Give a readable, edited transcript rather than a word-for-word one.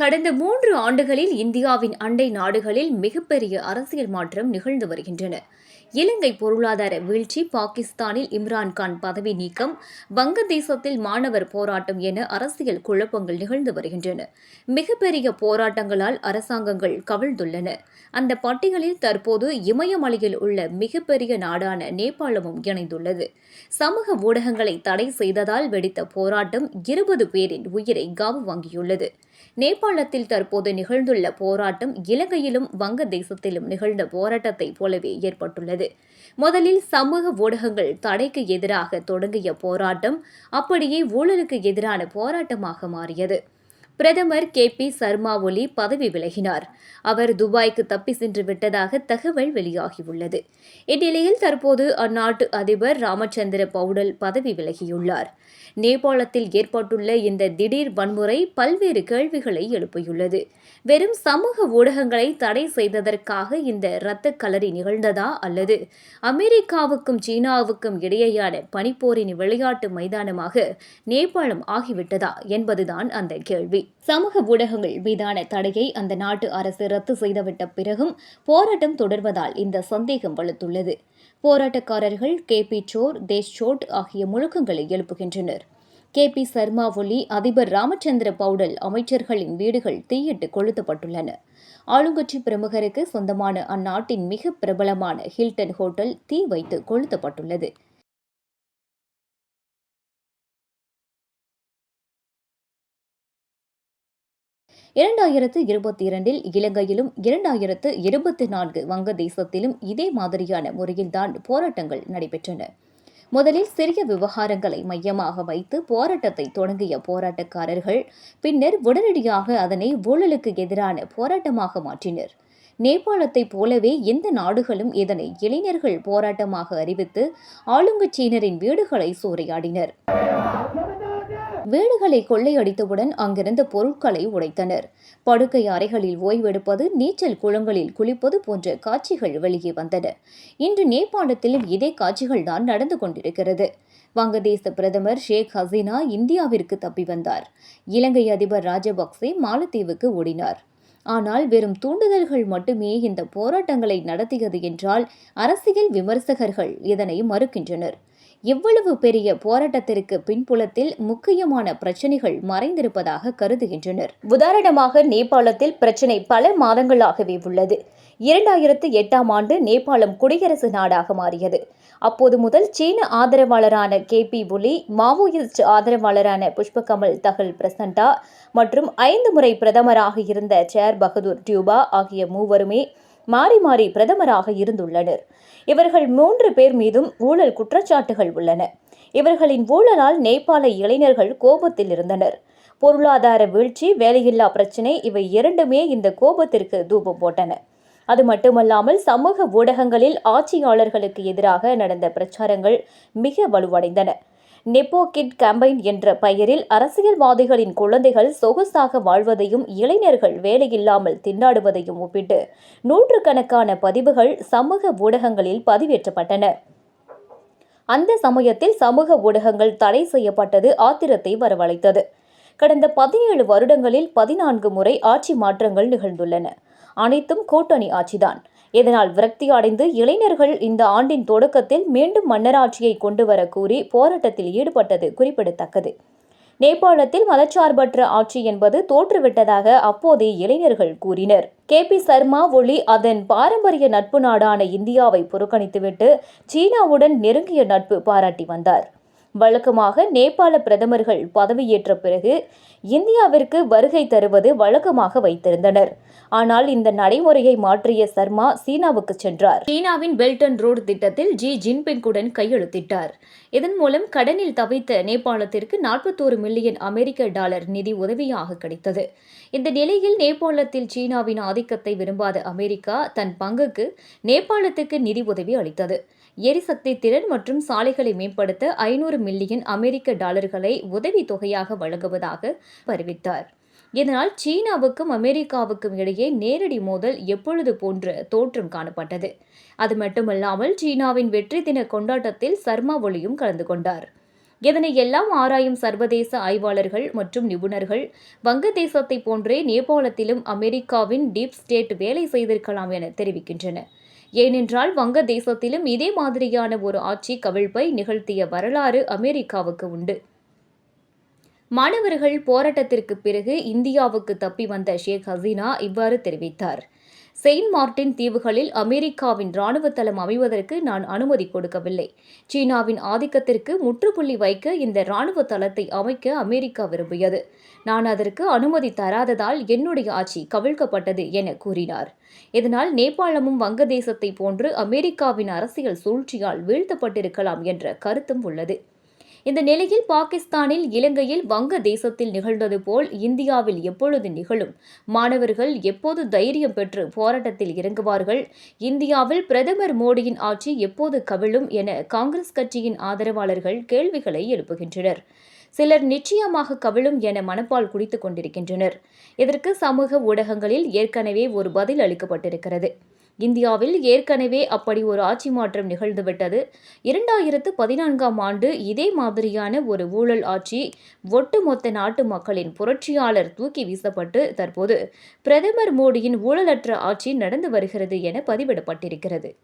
கடந்த 3 ஆண்டுகளில் இந்தியாவின் அண்டை நாடுகளில் மிகப்பெரிய அரசியல் மாற்றம் நிகழ்ந்து வருகின்றன. இலங்கை பொருளாதார வீழ்ச்சி, பாகிஸ்தானில் இம்ரான்கான் பதவி நீக்கம், வங்கதேசத்தில் மாணவர் போராட்டம் என அரசியல் குழப்பங்கள் நிகழ்ந்து வருகின்றன. மிகப்பெரிய போராட்டங்களால் அரசாங்கங்கள் கவிழ்ந்துள்ளன. அந்த பட்டியலில் தற்போது இமயமலையில் உள்ள மிகப்பெரிய நாடான நேபாளமும் இணைந்துள்ளது. சமூக ஊடகங்களை தடை செய்ததால் வெடித்த போராட்டம் 20 பேரின் உயிரை காவு வாங்கியுள்ளது. நேபாளத்தில் தற்போது நிகழ்ந்துள்ள போராட்டம் இலங்கையிலும் வங்கதேசத்திலும் நிகழ்ந்த போராட்டத்தைப் போலவே ஏற்பட்டுள்ளது. முதலில் சமூக ஊடகங்கள் தடைக்கு எதிராக தொடங்கிய போராட்டம் அப்படியே ஊழலுக்கு எதிரான போராட்டமாக மாறியது. பிரதமர் KP சர்மா ஒலி பதவி விலகினார். அவர் துபாய்க்கு தப்பி சென்று விட்டதாக தகவல் வெளியாகியுள்ளது. இந்நிலையில் தற்போது அந்நாட்டு அதிபர் ராமச்சந்திர பவுடல் பதவி விலகியுள்ளார். நேபாளத்தில் ஏற்பட்டுள்ள இந்த திடீர் வன்முறை பல்வேறு கேள்விகளை எழுப்பியுள்ளது. வெறும் சமூக ஊடகங்களை தடை செய்ததற்காக இந்த இரத்த களரி நிகழ்ந்ததா, அல்லது அமெரிக்காவுக்கும் சீனாவுக்கும் இடையேயான பனிப்போரின் விளையாட்டு மைதானமாக நேபாளம் ஆகிவிட்டதா என்பதுதான் அந்த கேள்வி. சமூக ஊடகங்கள் மீதான தடையை அந்த நாட்டு அரசு ரத்து செய்துவிட்ட பிறகும் போராட்டம் தொடர்வதால் இந்த சந்தேகம் வலுத்துள்ளது. போராட்டக்காரர்கள் KP சோர், தேஷ் சோட் ஆகிய முழக்கங்களை எழுப்புகின்றனர். KP சர்மா ஒலி, அதிபர் ராமச்சந்திர பவுடல் அமைச்சர்களின் வீடுகள் தீயிட்டு கொளுத்தப்பட்டுள்ளன. ஆளுங்கட்சி பிரமுகருக்கு சொந்தமான அந்நாட்டின் மிக பிரபலமான ஹில்டன் ஹோட்டல் தீ வைத்து கொளுத்தப்பட்டுள்ளது. (2022) இலங்கையிலும் 2024 வங்கதேசத்திலும் இதே மாதிரியான முறையில்தான் போராட்டங்கள் நடைபெற்றன. முதலில் சிறிய விவகாரங்களை மையமாக வைத்து போராட்டத்தை தொடங்கிய போராட்டக்காரர்கள் பின்னர் உடனடியாக அதனை ஊழலுக்கு எதிரான போராட்டமாக மாற்றினர். நேபாளத்தைப் போலவே எந்த நாடுகளும் இதனை இளைஞர்கள் போராட்டமாக அறிவித்து ஆளுங்கட்சியினரின் வீடுகளை சூறையாடினர். வீடுகளை கொள்ளையடித்தவுடன் அங்கிருந்த பொருட்களை உடைத்தனர். படுக்கை அறைகளில் ஓய்வெடுப்பது, நீச்சல் குளங்களில் குளிப்பது போன்ற காட்சிகள் வெளியே வந்தன. இன்று நேபாளத்திலும் இதே காட்சிகள்தான் நடந்து கொண்டிருக்கிறது. வங்கதேச பிரதமர் ஷேக் ஹசீனா இந்தியாவிற்கு தப்பி வந்தார். இலங்கை அதிபர் ராஜபக்சே மாலத்தீவுக்கு ஓடினார். ஆனால் வெறும் தூண்டுதல்கள் மட்டுமே இந்த போராட்டங்களை நடத்தியது என்றால் அரசியல் விமர்சகர்கள் இதனை மறுக்கின்றனர். இவ்வளவு பெரிய போராட்டத்திற்கு பின்புலத்தில் முக்கியமான பிரச்சினைகள் மறைந்திருப்பதாக கருதுகின்றனர். உதாரணமாக, நேபாளத்தில் பிரச்சினை பல மாதங்களாகவே உள்ளது. 2008ஆம் ஆண்டு நேபாளம் குடியரசு நாடாக மாறியது. அப்போது முதல் சீன ஆதரவாளரான KP ஒலி, மாவோயிஸ்ட் ஆதரவாளரான புஷ்பகமல் தஹல் பிரசண்டா மற்றும் 5 முறை பிரதமராக இருந்த சேர் பகதூர் டியூபா ஆகிய மூவருமே மாறி மாறி பிரதமராக இருந்துள்ளனர். இவர்கள் 3 பேர் மீதும் ஊழல் குற்றச்சாட்டுகள் உள்ளன. இவர்களின் ஊழலால் நேபாள இளைஞர்கள் கோபத்தில் இருந்தனர். பொருளாதார வீழ்ச்சி, வேலையில்லா பிரச்சினை இவை இரண்டுமே இந்த கோபத்திற்கு தூபம் போட்டன. அது மட்டுமல்லாமல் சமூக ஊடகங்களில் ஆட்சியாளர்களுக்கு எதிராக நடந்த பிரச்சாரங்கள் மிக வலுவடைந்தன. நெப்போ கிட் கேம்பெயின் என்ற பெயரில் அரசியல்வாதிகளின் குழந்தைகள் சொகுசாக வாழ்வதையும் இளைஞர்கள் வேலையில்லாமல் திண்டாடுவதையும் ஒப்பிட்டு நூற்றுக்கணக்கான பதிவுகள் சமூக ஊடகங்களில் பதிவேற்றப்பட்டன. அந்த சமயத்தில் சமூக ஊடகங்கள் தடை செய்யப்பட்டது ஆத்திரத்தை வரவழைத்தது. கடந்த 17 வருடங்களில் 14 முறை ஆட்சி மாற்றங்கள் நிகழ்ந்துள்ளன. அனைத்தும் கூட்டணி ஆட்சிதான். இதனால் விரக்தி அடைந்து இளைஞர்கள் இந்த ஆண்டின் தொடக்கத்தில் மீண்டும் மன்னராட்சியை கொண்டுவர கூறி போராட்டத்தில் ஈடுபட்டது குறிப்பிடத்தக்கது. நேபாளத்தில் மதச்சார்பற்ற ஆட்சி என்பது தோற்றுவிட்டதாக அப்போதே இளைஞர்கள் கூறினர். KP சர்மா ஒலி அதன் பாரம்பரிய நட்பு நாடான இந்தியாவை புறக்கணித்துவிட்டு சீனாவுடன் நெருங்கிய நட்பு பாராட்டி வந்தார். வழக்கமாக நேபாள பிரதமர்கள் பதவியேற்ற பிறகு இந்தியாவிற்கு வருகை தருவது வழக்கமாக வைத்திருந்தனர். ஆனால் இந்த நடைமுறையை மாற்றிய சர்மா சீனாவுக்கு சென்றார். சீனாவின் பெல்ட் அண்ட் ரோடு திட்டத்தில் ஜி ஜின்பிங்குடன் கையெழுத்திட்டார். இதன் மூலம் கடனில் தவித்த நேபாளத்திற்கு 41 மில்லியன் அமெரிக்க டாலர் நிதி உதவியாக கிடைத்தது. இந்த நிலையில் நேபாளத்தில் சீனாவின் ஆதிக்கத்தை விரும்பாத அமெரிக்கா தன் பங்குக்கு நேபாளத்துக்கு நிதி உதவி அளித்தது. எரிசக்தி திறன் மற்றும் சாலைகளை மேம்படுத்த 500 மில்லியன் அமெரிக்க டாலர்களை உதவித் தொகையாக வழங்குவதாக அறிவித்தார். இதனால் சீனாவுக்கும் அமெரிக்காவுக்கும் இடையே நேரடி மோதல் எப்பொழுது போன்ற தோற்றம் காணப்பட்டது. அது மட்டுமல்லாமல் சீனாவின் வெற்றி தின கொண்டாட்டத்தில் சர்மா ஒலியும் கலந்து கொண்டார். இதனை எல்லாம் ஆராயும் சர்வதேச ஆய்வாளர்கள் மற்றும் நிபுணர்கள் வங்கதேசத்தை போன்றே நேபாளத்திலும் அமெரிக்காவின் டீப் ஸ்டேட் வேலை செய்திருக்கலாம் என தெரிவிக்கின்றனர். ஏனென்றால் வங்கதேசத்திலும் இதே மாதிரியான ஒரு ஆட்சி கவிழ்ப்பை நிகழ்த்திய வரலாறு அமெரிக்காவுக்கு உண்டு. மாணவர்கள் போராட்டத்திற்கு பிறகு இந்தியாவுக்கு தப்பி வந்த ஷேக் ஹசீனா இவ்வாறு தெரிவித்தார். செயின்ட் மார்ட்டின் தீவுகளில் அமெரிக்காவின் ராணுவ தளம் அமைவதற்கு நான் அனுமதி கொடுக்கவில்லை. சீனாவின் ஆதிக்கத்திற்கு முற்றுப்புள்ளி வைக்க இந்த ராணுவ தளத்தை அமைக்க அமெரிக்கா விரும்பியது. நான் அதற்கு அனுமதி தராததால் என்னுடைய ஆட்சி கவிழ்க்கப்பட்டது என கூறினார். இதனால் நேபாளமும் வங்கதேசத்தை போன்று அமெரிக்காவின் அரசியல் சூழ்ச்சியால் வீழ்த்தப்பட்டிருக்கலாம் என்ற கருத்தும் உள்ளது. இந்த நிலையில் பாகிஸ்தானில், இலங்கையில், வங்கதேசத்தில் நிகழ்ந்தது போல் இந்தியாவில் எப்பொழுது நிகழும்? மாணவர்கள் எப்போது தைரியம் பெற்று போராட்டத்தில் இறங்குவார்கள்? இந்தியாவில் பிரதமர் மோடியின் ஆட்சி எப்போது கவிழும் என காங்கிரஸ் கட்சியின் ஆதரவாளர்கள் கேள்விகளை எழுப்புகின்றனர். சிலர் நிச்சயமாக கவிழும் என மனப்பால் குடித்துக் கொண்டிருக்கின்றனர். இதற்கு சமூக ஊடகங்களில் ஏற்கனவே ஒரு பதில் அளிக்கப்பட்டிருக்கிறது. இந்தியாவில் ஏற்கனவே அப்படி ஒரு ஆட்சி மாற்றம் நிகழ்ந்துவிட்டது. 2014ஆம் ஆண்டு இதே மாதிரியான ஒரு ஊழல் ஆட்சி ஒட்டுமொத்த நாட்டு மக்களின் புரட்சியாளர் தூக்கி வீசப்பட்டு தற்போது பிரதமர் மோடியின் ஊழலற்ற ஆட்சி நடந்து வருகிறது என பதிவிடப்பட்டிருக்கிறது.